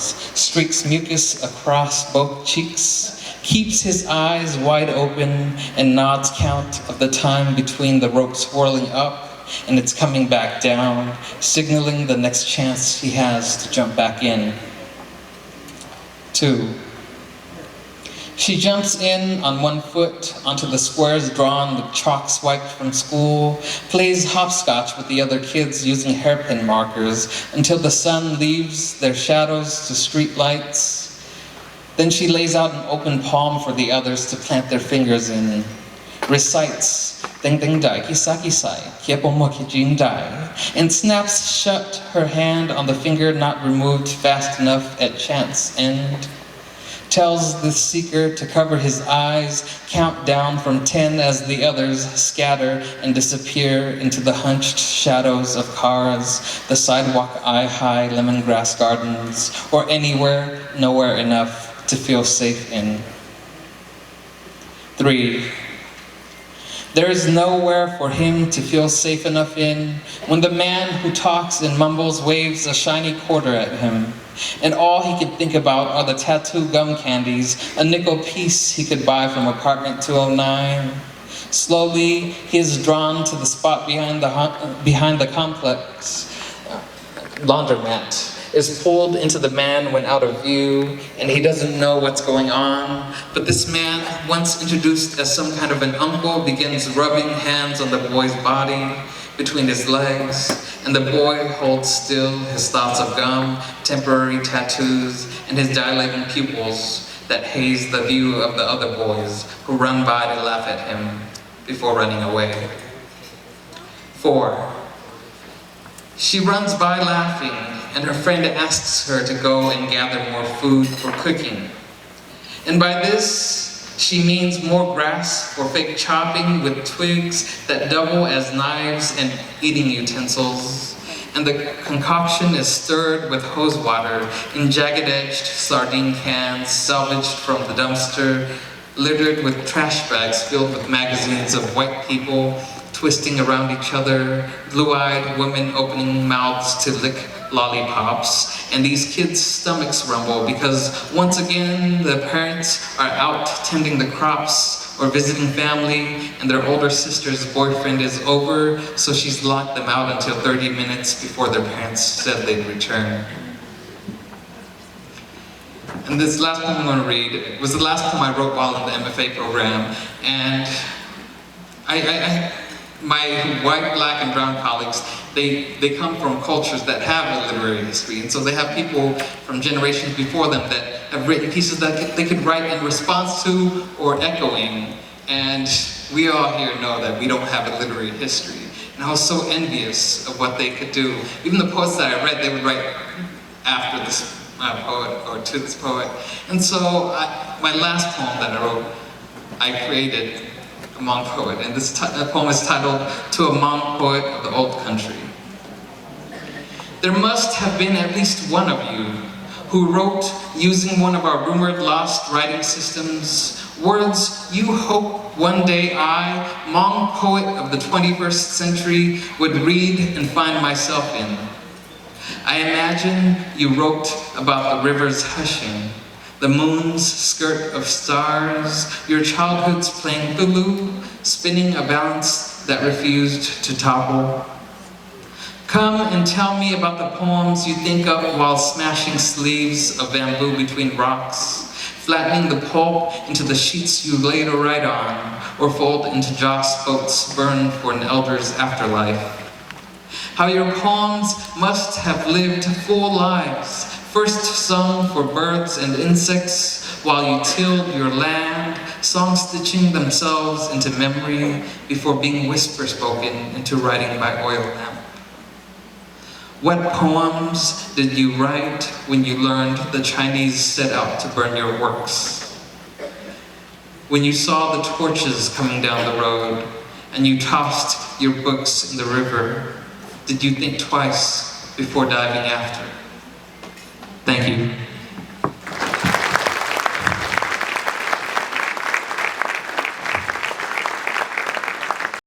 streaks mucus across both cheeks, keeps his eyes wide open, and nods count of the time between the rope swirling up and it's coming back down, signaling the next chance he has to jump back in. 2. She jumps in on one foot onto the squares drawn with chalk swiped from school, plays hopscotch with the other kids using hairpin markers until the sun leaves their shadows to street lights. Then she lays out an open palm for the others to plant their fingers in, recites Ding Ding Dai Kisaki Sai Kiepomoki Jin Dai, and snaps shut her hand on the finger not removed fast enough at chance end. Tells the seeker to cover his eyes, count down from 10 as the others scatter and disappear into the hunched shadows of cars, the sidewalk eye-high lemongrass gardens, or anywhere, nowhere enough to feel safe in. 3. There is nowhere for him to feel safe enough in when the man who talks and mumbles waves a shiny quarter at him, and all he can think about are the tattoo gum candies, a nickel piece he could buy from apartment 209. Slowly, he is drawn to the spot behind the complex laundromat, is pulled into the man when out of view, and he doesn't know what's going on. But this man, once introduced as some kind of an uncle, begins rubbing hands on the boy's body, between his legs, and the boy holds still his thoughts of gum, temporary tattoos, and his dilating pupils that haze the view of the other boys who run by to laugh at him before running away. 4. She runs by laughing, and her friend asks her to go and gather more food for cooking. And by this, she means more grass for fake chopping with twigs that double as knives and eating utensils. And the concoction is stirred with hose water in jagged-edged sardine cans salvaged from the dumpster, littered with trash bags filled with magazines of white people twisting around each other, blue-eyed women opening mouths to lick lollipops, and these kids' stomachs rumble because once again the parents are out tending the crops or visiting family, and their older sister's boyfriend is over, so she's locked them out until 30 minutes before their parents said they'd return. And this last poem I'm going to read was the last poem I wrote while in the MFA program, and my white, black, and brown colleagues, they come from cultures that have a literary history, and so they have people from generations before them that have written pieces that they could write in response to or echoing, and we all here know that we don't have a literary history. And I was so envious of what they could do. Even the poets that I read, they would write after this poet or to this poet. And so my last poem that I wrote, I created a Hmong poet, and this poem is titled To a Hmong Poet of the Old Country. There must have been at least one of you who wrote, using one of our rumored lost writing systems, words you hope one day I, Hmong poet of the 21st century, would read and find myself in. I imagine you wrote about the river's hushing, the moon's skirt of stars, your childhood's playing Hulu, spinning a balance that refused to topple. Come and tell me about the poems you think of while smashing sleeves of bamboo between rocks, flattening the pulp into the sheets you later write on, or fold into joss boats burned for an elder's afterlife. How your poems must have lived full lives, first sung for birds and insects while you tilled your land, song stitching themselves into memory before being whisper spoken into writing by oil lamp. What poems did you write when you learned the Chinese set out to burn your works? When you saw the torches coming down the road and you tossed your books in the river, did you think twice before diving after? Thank you.